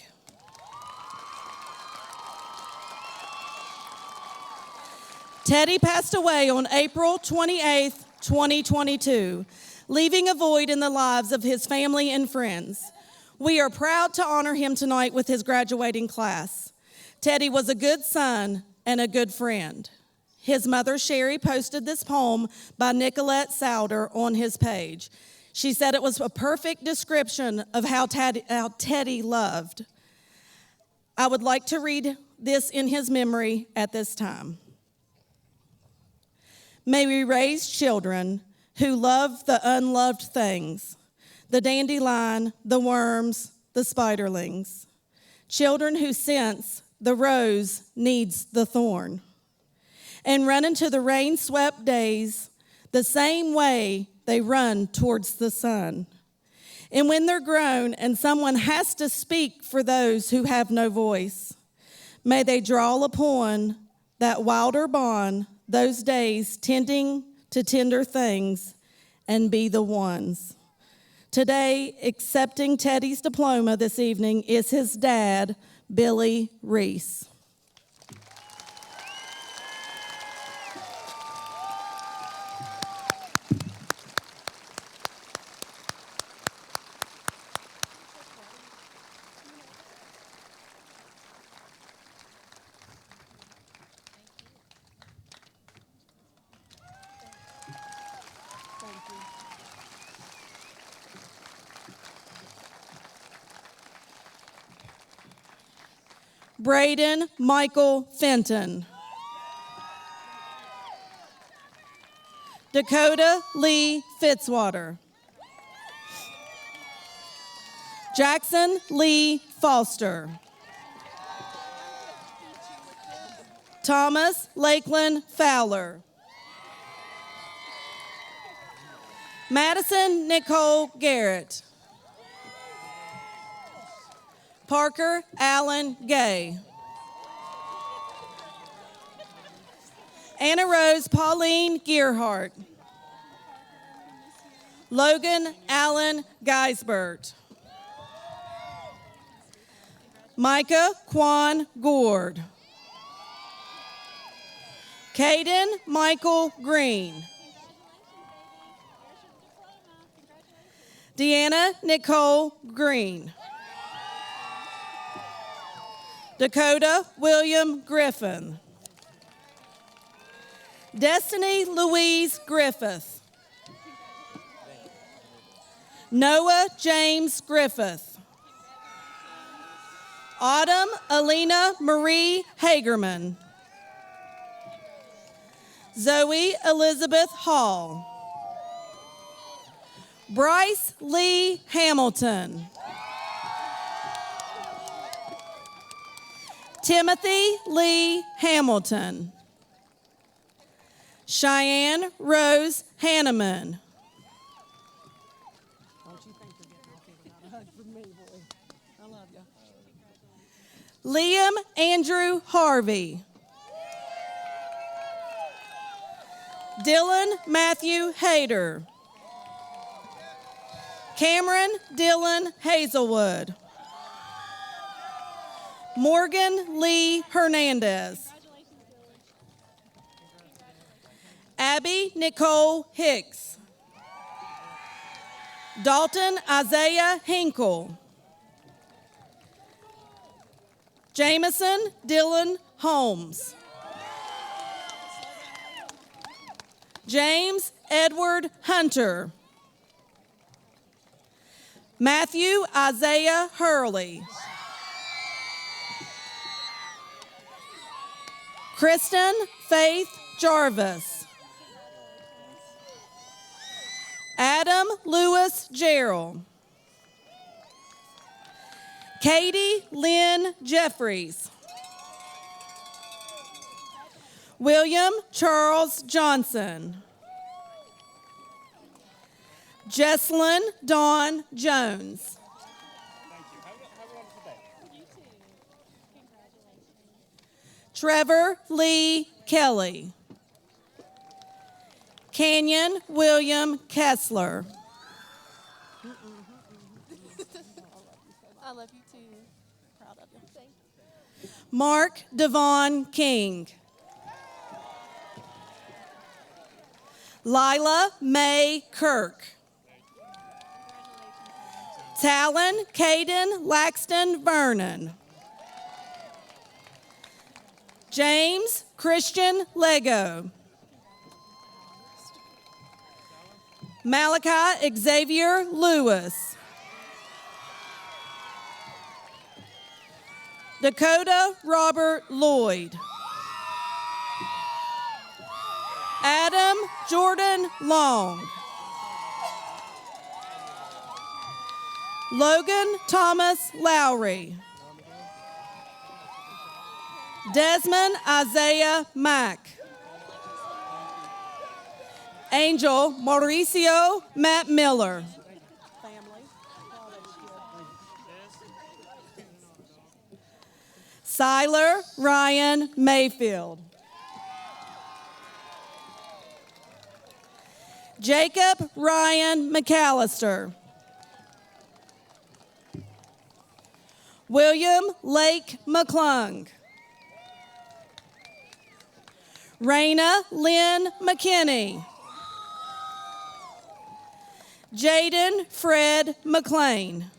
Teddy passed away on April 28, 2022, leaving a void in the lives of his family and friends. We are proud to honor him tonight with his graduating class. Teddy was a good son and a good friend. His mother, Sherry, posted this poem by Nicolette Souder on his page. She said it was a perfect description of how Teddy loved. I would like to read this in his memory at this time. May we raise children who love the unloved things, the dandelion, the worms, the spiderlings. Children who sense the rose needs the thorn, and run into the rain-swept days the same way they run towards the sun. And when they're grown and someone has to speak for those who have no voice, may they draw upon that wilder bond, those days tending to tender things, and be the ones. Today, accepting Teddy's diploma this evening is his dad, Billy Reese. Braden Michael Fenton. Dakota Lee Fitzwater. Jackson Lee Foster. Thomas Lakeland Fowler. Madison Nicole Garrett. Parker Allen Gay. Anna Rose Pauline Gearhart. Logan Allen Geisbert. Micah Quan Gord. Caden Michael Green. Deanna Nicole Green. Dakota William Griffin. Destiny Louise Griffith. Noah James Griffith. Autumn Alina Marie Hagerman. Zoe Elizabeth Hall. Bryce Lee Hamilton. Timothy Lee Hamilton. Cheyenne Rose Hanneman. Liam Andrew Harvey. Dylan Matthew Hayter. Cameron Dylan Hazelwood. Morgan Lee Hernandez. Abby Nicole Hicks. Dalton Isaiah Hinkle. Jameson Dylan Holmes. James Edward Hunter. Matthew Isaiah Hurley. Kristen Faith Jarvis. Adam Lewis Gerald. Katie Lynn Jeffries. William Charles Johnson. Jesselyn Dawn Jones. Trevor Lee Kelly. Canyon William Kessler. I love you too. Proud of you. Mark Devon King. Lila Mae Kirk. Talon Caden Laxton Vernon. James Christian Lego. Malachi Xavier Lewis. Dakota Robert Lloyd. Adam Jordan Long. Logan Thomas Lowry. Desmond Isaiah Mack. Angel Mauricio Matt Miller. Siler Ryan Mayfield. Jacob Ryan McAllister. William Lake McClung. Raina Lynn McKinney. Jaden Fred McLean.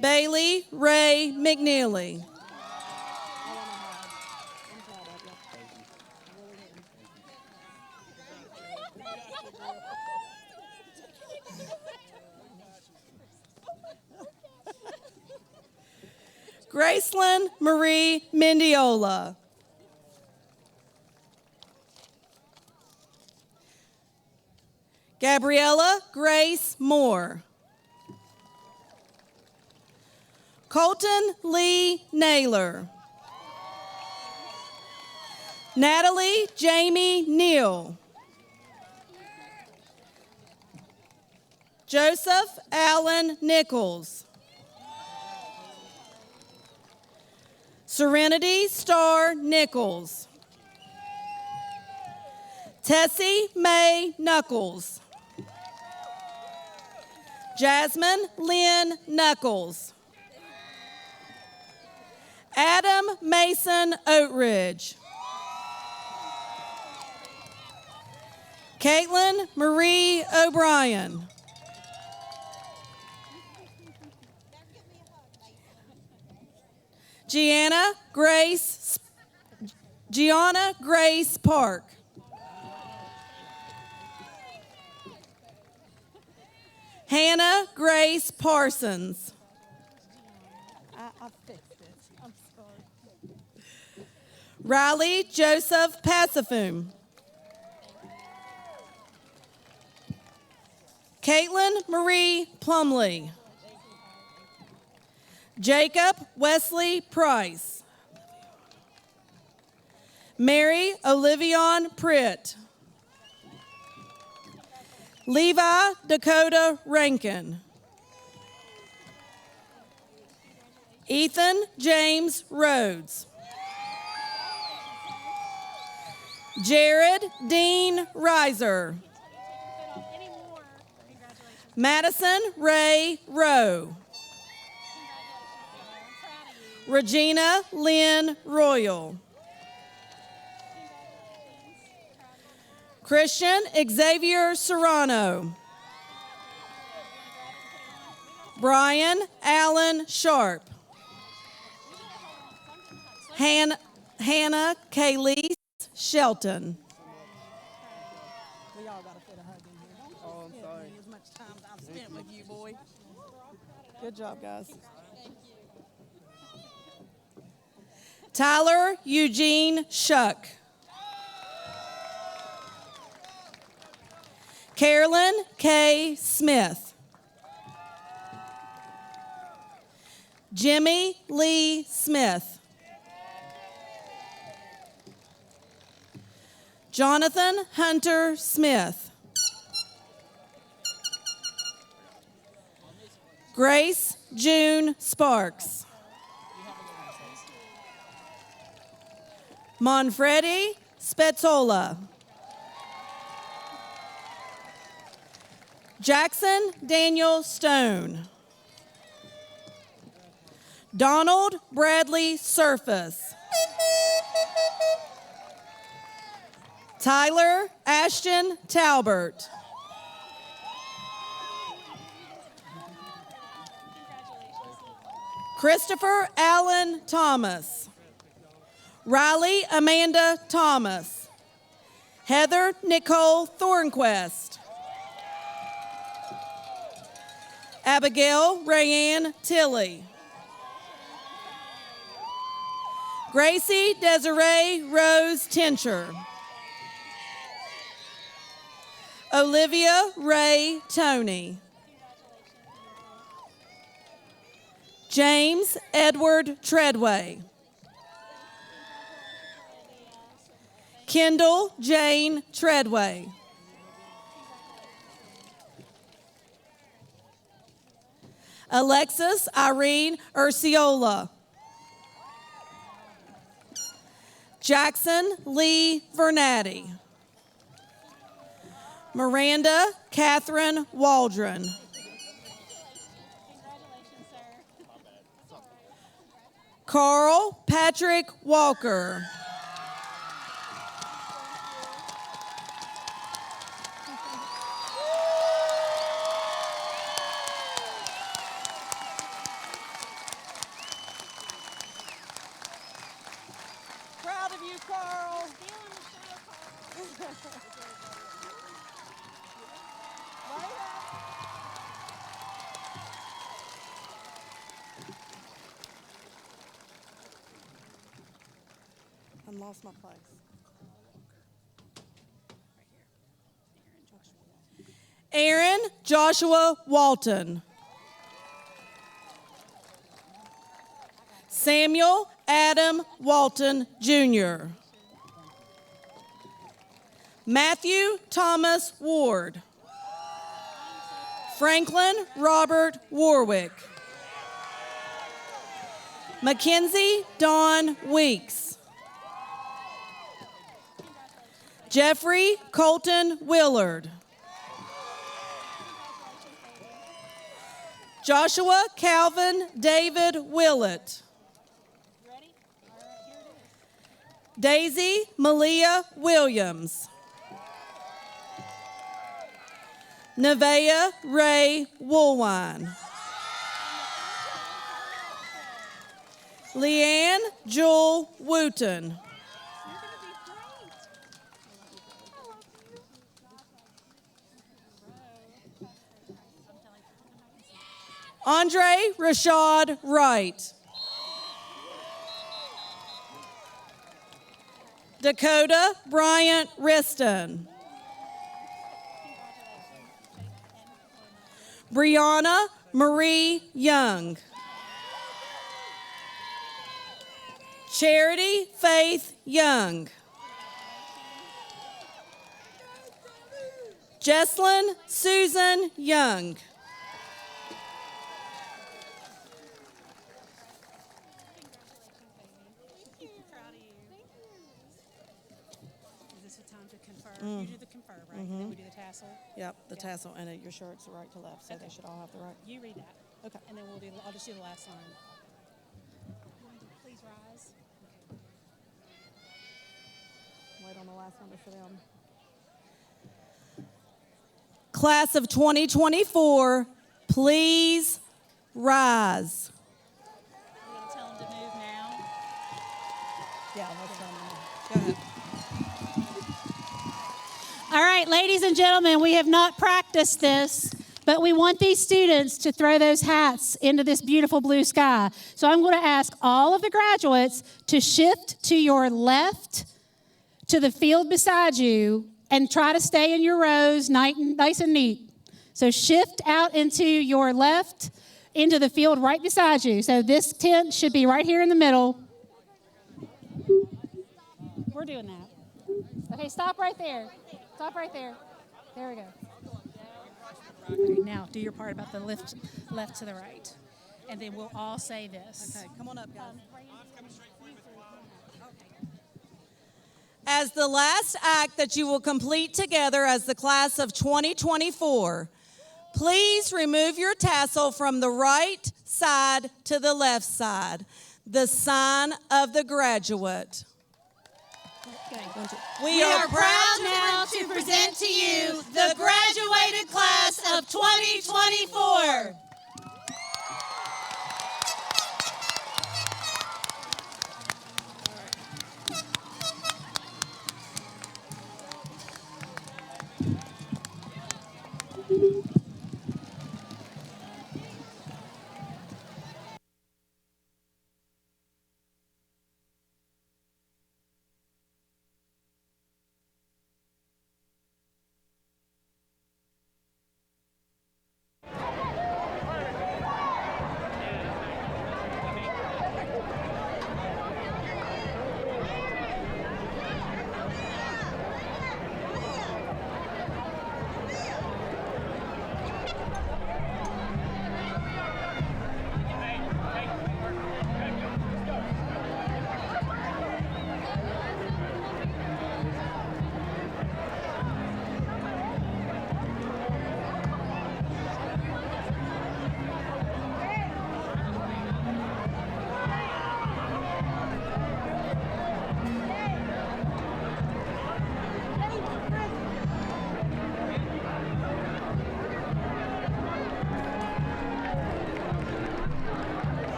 Bailey Ray McNeely. Gracelyn Marie Mendiola. Gabriella Grace Moore. Colton Lee Naylor. Natalie Jamie Neal. Joseph Allen Nichols. Serenity Star Nichols. Tessie Mae Knuckles. Jasmine Lynn Knuckles. Adam Mason Oatridge. Caitlin Marie O'Brien. Gianna Grace Park. Hannah Grace Parsons. I fixed it. I'm sorry. Riley Joseph Passifum. Caitlin Marie Plumley. Jacob Wesley Price. Mary Olivion Pritt. Levi Dakota Rankin. Ethan James Rhodes. Jared Dean Reiser. Madison Ray Rowe. Regina Lynn Royal. Christian Xavier Serrano. Brian Allen Sharp. Hannah Kaylee Shelton. We all got to fit a hug in here. Oh, I'm sorry. As much time as I've spent with you, boy. Good job, guys. Tyler Eugene Shuck. Carolyn K. Smith. Jimmy Lee Smith. Jonathan Hunter Smith. Grace June Sparks. Monfredi Spezzola. Jackson Daniel Stone. Donald Bradley Surface. Tyler Ashton Talbert. Christopher Allen Thomas. Riley Amanda Thomas. Heather Nicole Thornquist. Abigail Rayanne Tilley. Gracie Desiree Rose Tincher. Olivia Ray Tony. James Edward Treadway. Kendall Jane Treadway. Alexis Irene Urciola. Jackson Lee Vernatti. Miranda Catherine Waldron. Carl Patrick Walker. Proud of you, Carl. I lost my place. Aaron Joshua Walton. Samuel Adam Walton Jr. Matthew Thomas Ward. Franklin Robert Warwick. Mackenzie Dawn Weeks. Jeffrey Colton Willard. Joshua Calvin David Willett. Daisy Malia Williams. Nevaeh Ray Woolwine. Leanne Jewel Wooten. Andre Rashad Wright. Dakota Bryant Riston. Brianna Marie Young. Charity Faith Young. Jesslyn Susan Young. Is this a time to confer? You do the confer, right? And then we do the tassel. Yep, the tassel, and your shirt's right to left, so they should all have the right. You read that. Okay. And then I'll just do the last line. Please rise. Wait on the last one for them. Class of 2024, please rise. You want to tell them to move now? Yeah, let's tell them. Go ahead. All right, ladies and gentlemen, we have not practiced this, but we want these students to throw those hats into this beautiful blue sky. So I'm going to ask all of the graduates to shift to your left to the field beside you and try to stay in your rows nice and neat. So shift out into your left, into the field right beside you. So this tent should be right here in the middle. We're doing that. Okay, stop right there. Stop right there. There we go. Okay, now do your part about the left to the right. And then we'll all say this. Okay, come on up, guys. As the last act that you will complete together as the class of 2024, please remove your tassel from the right side to the left side, the sign of the graduate. We are proud now to present to you the graduated class of 2024.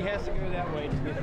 has to go that way to get